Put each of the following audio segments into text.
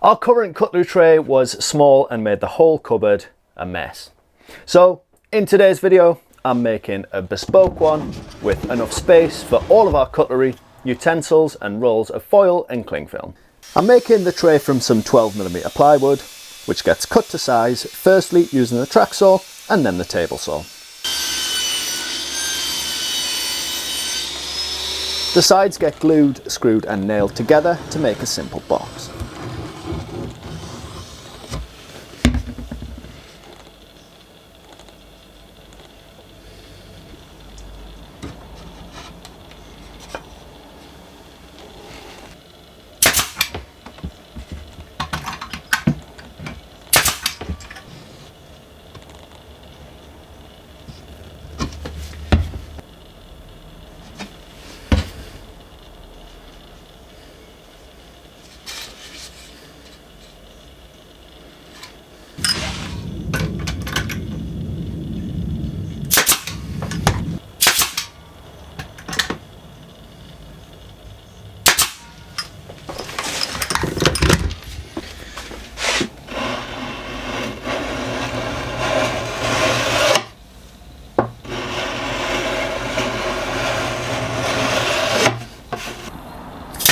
Our current cutlery tray was small and made the whole cupboard a mess. So in today's video, I'm making a bespoke one with enough space for all of our cutlery, utensils and rolls of foil and cling film. I'm making the tray from some 12mm plywood, which gets cut to size, firstly using the track saw and then the table saw. The sides get glued, screwed and nailed together to make a simple box.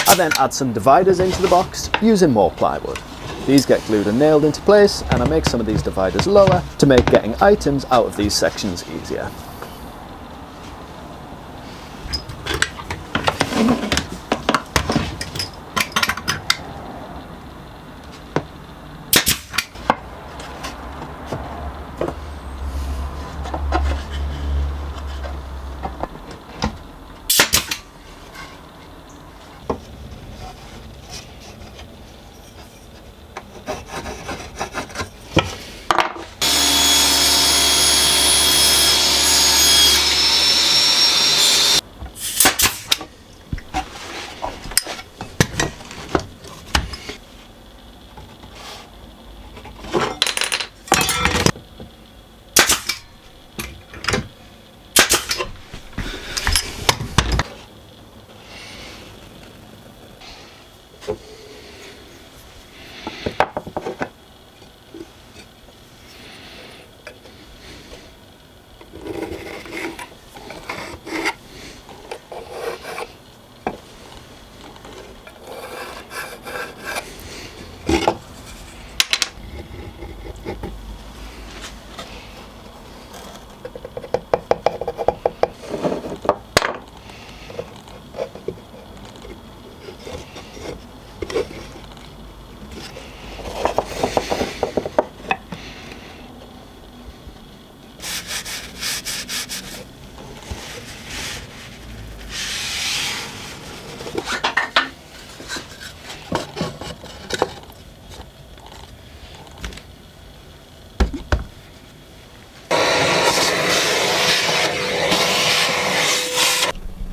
I then add some dividers into the box using more plywood. These get glued and nailed into place, and I make some of these dividers lower to make getting items out of these sections easier.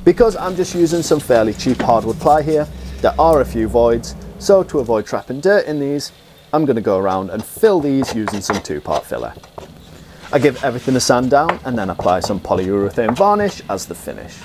Because I'm just using some fairly cheap hardwood ply here, there are a few voids, so to avoid trapping dirt in these, I'm going to go around and fill these using some 2-part filler. I give everything a sand down and then apply some polyurethane varnish as the finish.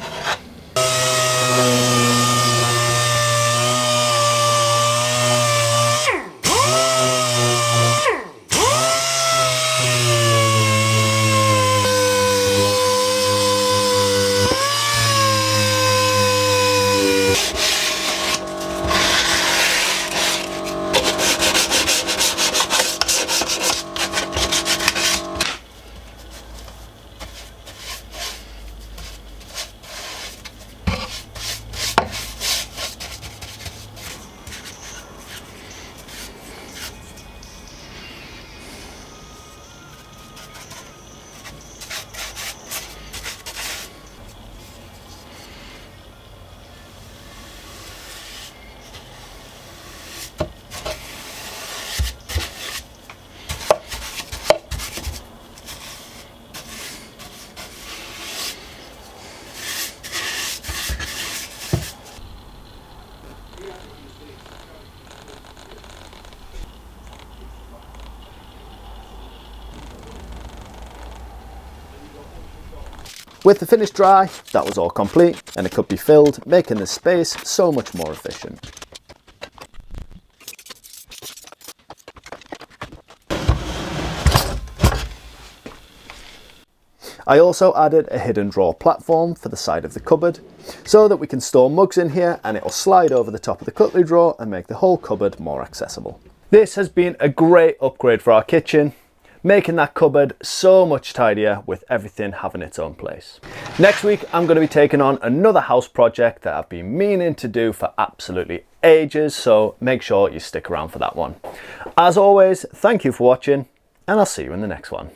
With the finish dry, that was all complete and it could be filled, making the space so much more efficient. I also added a hidden drawer platform for the side of the cupboard so that we can store mugs in here and it'll slide over the top of the cutlery drawer and make the whole cupboard more accessible. This has been a great upgrade for our kitchen, making that cupboard so much tidier with everything having its own place. Next week, I'm going to be taking on another house project that I've been meaning to do for absolutely ages, so make sure you stick around for that one. As always, thank you for watching, and I'll see you in the next one.